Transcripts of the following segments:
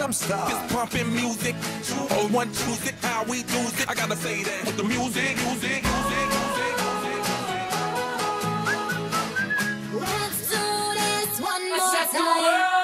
Harlem Star. It's pumping music, 201 choose it, how we do it. I gotta say that with the music. Let's do this one more time.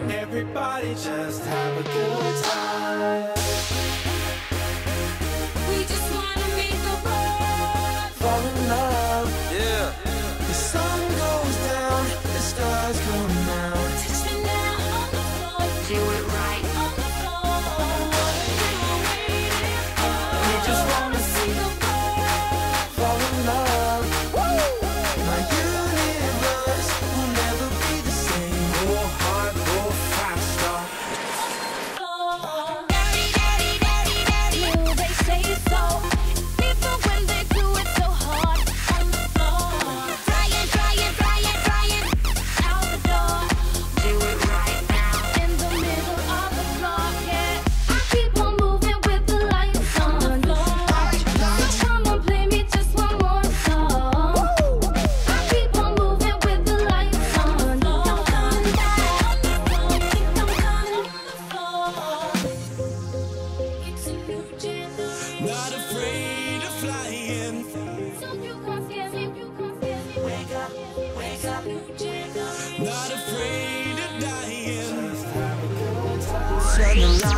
Everybody just have a good time. We just wanna make the world Fall in love. Yeah. The sun goes down, the stars come out. touch me now on the floor. Do it right on the floor. We just wanna See the world fall in love. My universe will never be the same. Go hard, go faster. floor. Daddy, daddy, daddy, daddy, you, they say so. People when they do it so hard on the floor. Trying, trying, trying, trying out the door. Do it right now in the middle of the floor. Yeah, I keep on moving with the lights on the floor. So come on, play me just one more song. I keep on moving with the lights on. Don't come down on the floor. Don't come on the floor. It's a new generation. Not afraid of flying. So you can't scare me. You can't scare me. Wake up, wake up, new generation. Not